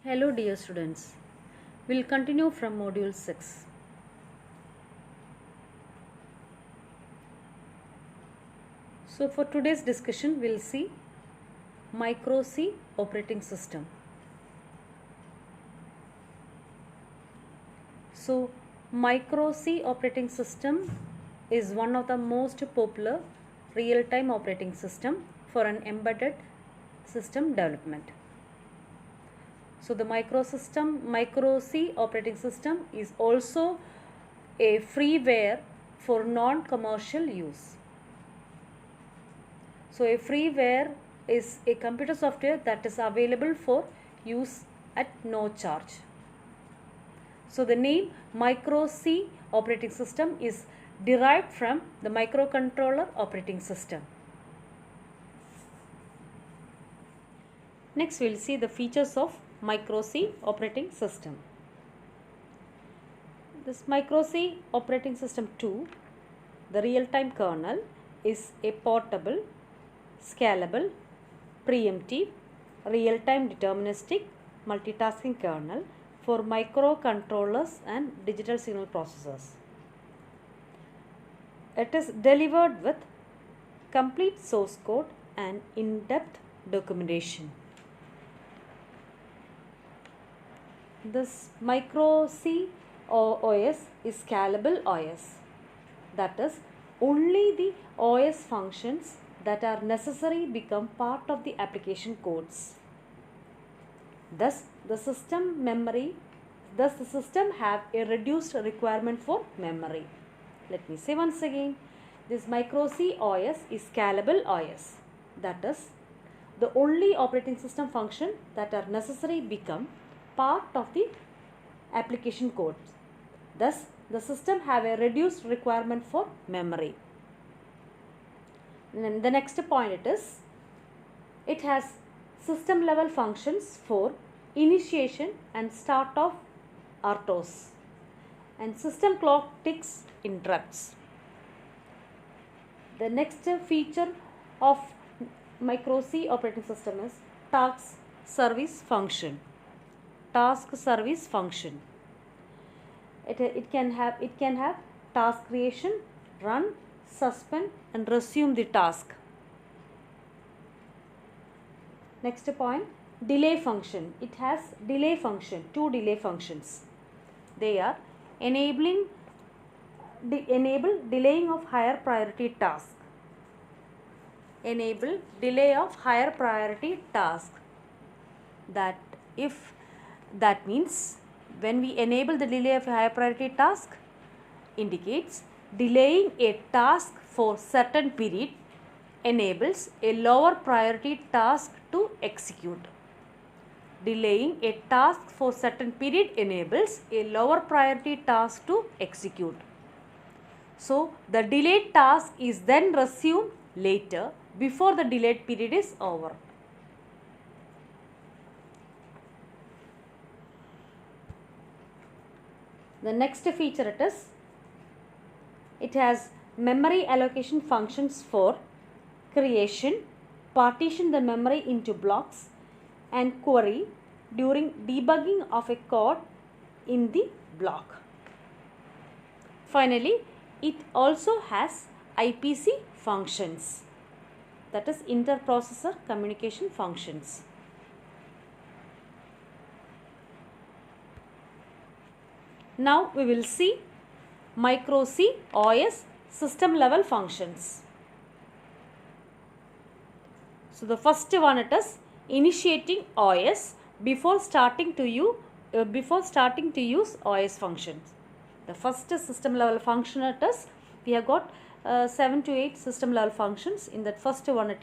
Hello dear students, we'll continue from module 6. So for today's discussion we'll see Micro C operating system. So Micro C operating system is one of the most popular real-time operating system for an embedded system development. So the Micro C operating system is also a freeware for non-commercial use. So a freeware is a computer software that is available for use at no charge. So the name Micro C operating system is derived from the microcontroller operating system. Next we will see the features of Micro C operating system. This Micro C operating system 2, the real-time kernel, is a portable, scalable, preemptive, real-time deterministic multitasking kernel for microcontrollers and digital signal processors. It is delivered with complete source code and in-depth documentation. This Micro C OS is scalable OS. That is, only the OS functions that are necessary become part of the application codes. Thus, the system have a reduced requirement for memory. Let me say once again, this Micro C OS is scalable OS. That is, the only operating system function that are necessary become part of the application codes. Thus, the system have a reduced requirement for memory. And then the next point it has system level functions for initiation and start of RTOS and system clock ticks interrupts. The next feature of Micro C operating system is task service function. Task service function. It can have task creation, run, suspend and resume the task. Next point, delay function. It has delay function, two delay functions. They are enable delaying of higher priority task. Enable delay of higher priority task. That means when we enable the delay of a higher priority task, indicates delaying a task for certain period enables a lower priority task to execute. Delaying a task for certain period enables a lower priority task to execute. So the delayed task is then resumed later before the delayed period is over. The next feature it has memory allocation functions for creation, partition the memory into blocks and query during debugging of a code in the block. Finally, it also has IPC functions, that is interprocessor communication functions. Now we will see Micro C OS system level functions. So the first one is initiating OS before starting to use OS functions. The first system level function we have got 7 to 8 system level functions. In that first one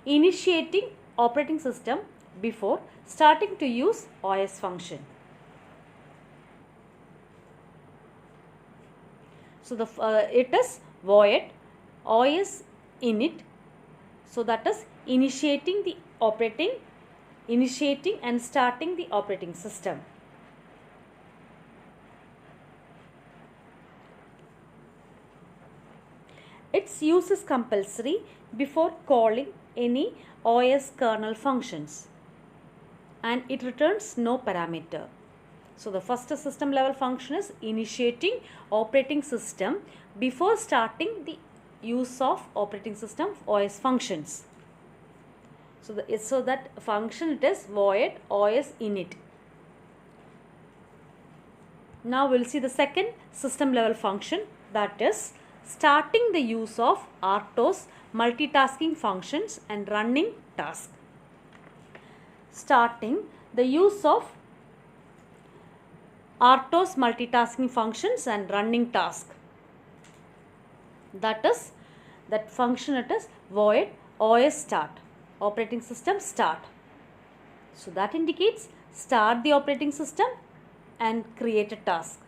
initiating operating system before starting to use OS function. So it is void OS init. So that is initiating and starting the operating system. Its use is compulsory before calling any OS kernel functions. and it returns no parameter. So the first system level function is initiating operating system before starting the use of operating system OS functions. So that function it is void OS init. Now we'll see the second system level function, that is starting the use of RTOS multitasking functions and running task. Starting the use of RTOS multitasking functions and running task. That function it is void OS start, operating system start. So that indicates start the operating system and create a task.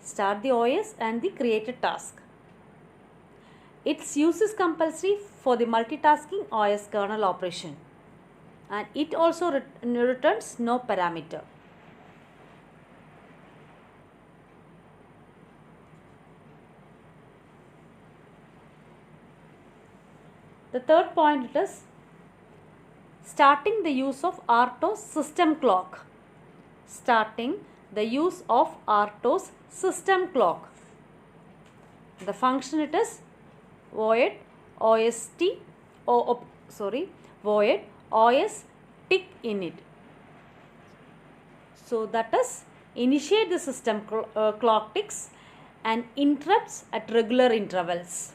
Start the OS and the create a task. Its use is compulsory for the multitasking OS kernel operation, and it also returns no parameter. The third point is starting the use of RTOS system clock. Starting the use of RTOS system clock. The function it is void void OS tick init. So that is initiate the system clock ticks and interrupts at regular intervals.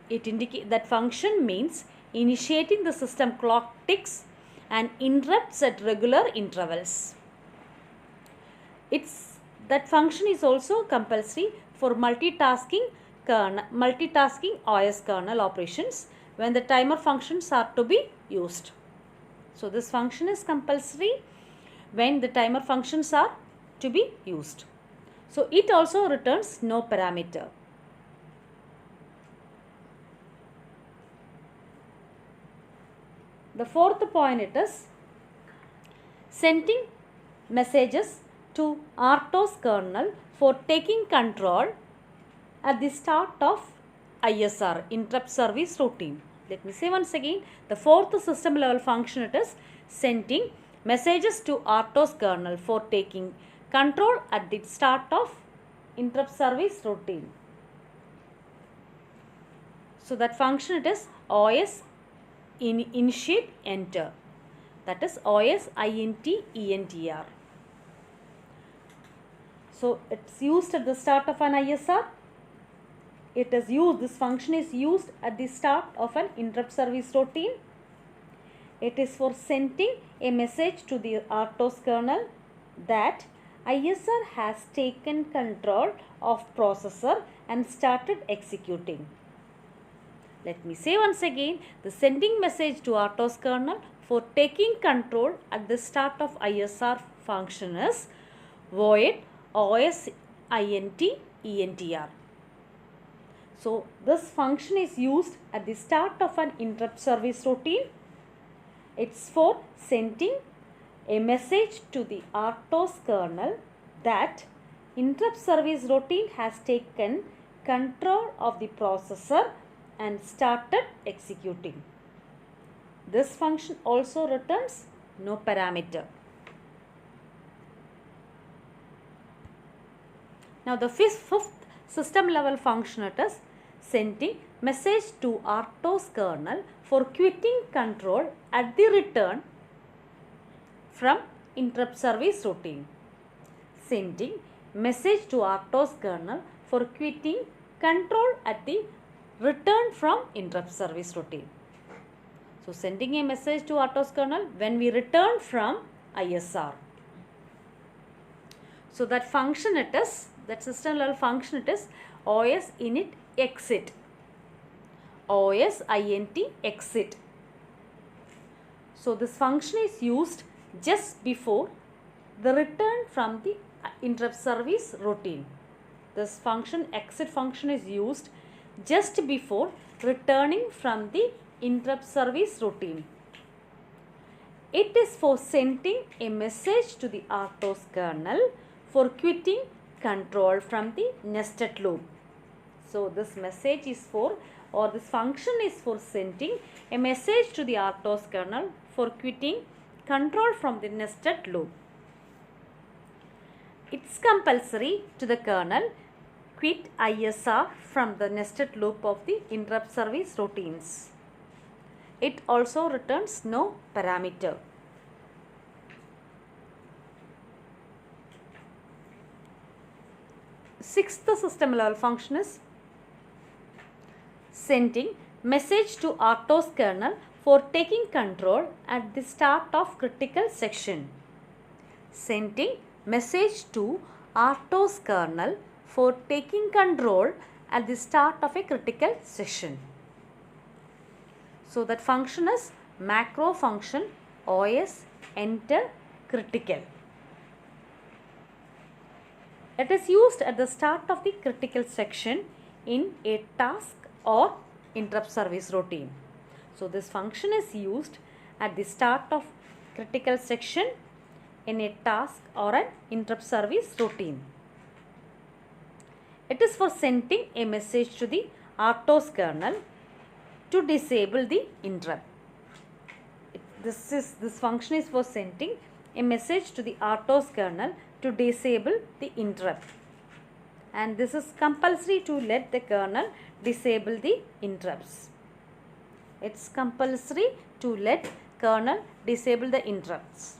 It indicates that function means initiating the system clock ticks and interrupts at regular intervals. That function is also compulsory for multitasking OS kernel operations when the timer functions are to be used. So this function is compulsory when the timer functions are to be used. So it also returns no parameter. The fourth point it is sending messages to RTOS kernel for taking control at the start of ISR, interrupt service routine. Let me say once again, the fourth system level function it is sending messages to RTOS kernel for taking control at the start of interrupt service routine. So that function it is OS initiate enter, that is OS int entr. So it's used at the start of an ISR. This function is used at the start of an interrupt service routine. It is for sending a message to the RTOS kernel that ISR has taken control of processor and started executing. Let me say once again, the sending message to RTOS kernel for taking control at the start of ISR function is void OS int entr. So this function is used at the start of an interrupt service routine. It's for sending a message to the RTOS kernel that interrupt service routine has taken control of the processor and started executing. This function also returns no parameter. Now the fifth system level function it is sending message to RTOS kernel for quitting control at the return from interrupt service routine. Sending message to RTOS kernel for quitting control at the return from interrupt service routine. So sending a message to RTOS kernel when we return from ISR. So that function it is, that system level function it is OS init exit. OS int exit. So this function is used just before the return from the interrupt service routine. This function exit function is used just before returning from the interrupt service routine. It is for sending a message to the RTOS kernel for quitting control from the nested loop. So this message is for, this function is for sending a message to the RTOS kernel for quitting control from the nested loop. It's compulsory to the kernel quit ISR from the nested loop of the interrupt service routines. It also returns no parameter. Sixth system level function is sending message to RTOS kernel for taking control at the start of critical section. Sending message to RTOS kernel for taking control at the start of a critical section. So that function is macro function OS enter critical. It is used at the start of the critical section in a task or interrupt service routine. So this function is used at the start of critical section in a task or an interrupt service routine. It is for sending a message to the RTOS kernel to disable the interrupt. This function is for sending a message to the RTOS kernel to disable the interrupt, and this is compulsory to let the kernel disable the interrupts. It's compulsory to let kernel disable the interrupts.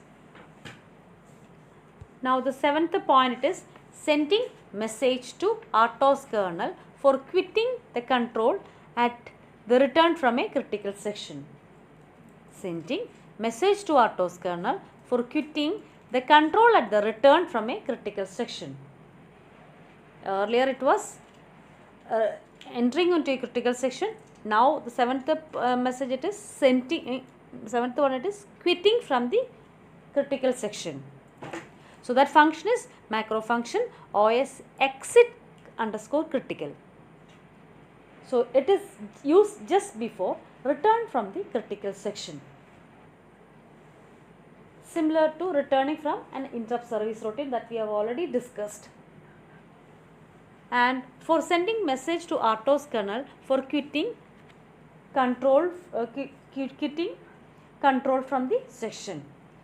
Now the seventh point is sending message to RTOS kernel for quitting the control at the return from a critical section. Sending message to RTOS kernel for quitting the control at the return from a critical section. Earlier it was entering into a critical section. Now the seventh message it is sending, seventh one it is quitting from the critical section. So that function is macro function OS exit underscore critical. So it is used just before return from the critical section, similar to returning from an interrupt service routine that we have already discussed. And for sending message to RTOS kernel for quitting control from the section.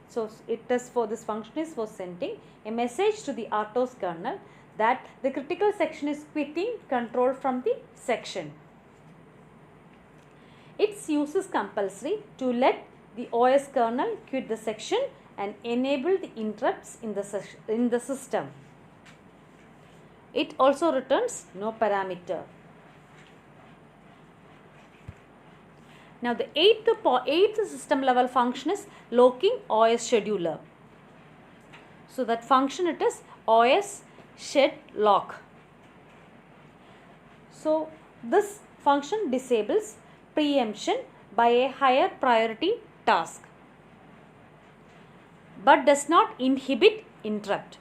So it is for this function is for sending a message to the RTOS kernel that the critical section is quitting control from the section. Its use is compulsory to let the OS kernel quit the section and enable the interrupts in the system. It also returns no parameter. Now the eighth system level function is locking OS scheduler. So that function it is OS shed lock. So this function disables preemption by a higher priority task but does not inhibit interrupt.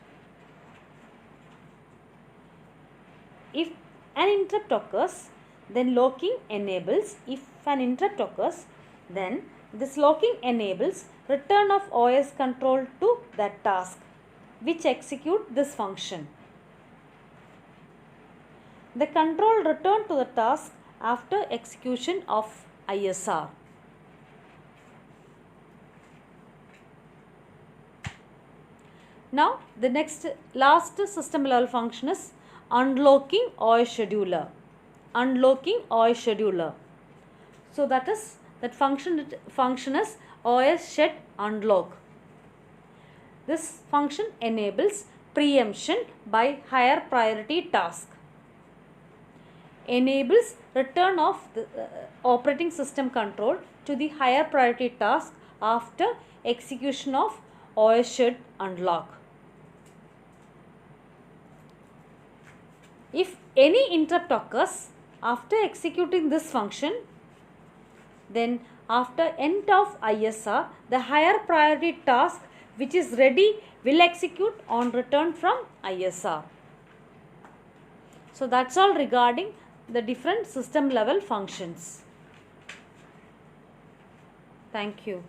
If an interrupt occurs, then locking enables. If an interrupt occurs, then this locking enables return of OS control to that task which execute this function. The control return to the task after execution of ISR. Now the last system level function is unlocking OS scheduler. Unlocking OS scheduler. So that function is OS shed unlock. This function enables preemption by higher priority task. Enables return of the operating system control to the higher priority task after execution of OS shed unlock. If any interrupt occurs after executing this function, then after end of ISR, the higher priority task which is ready will execute on return from ISR. So that's all regarding the different system level functions. Thank you.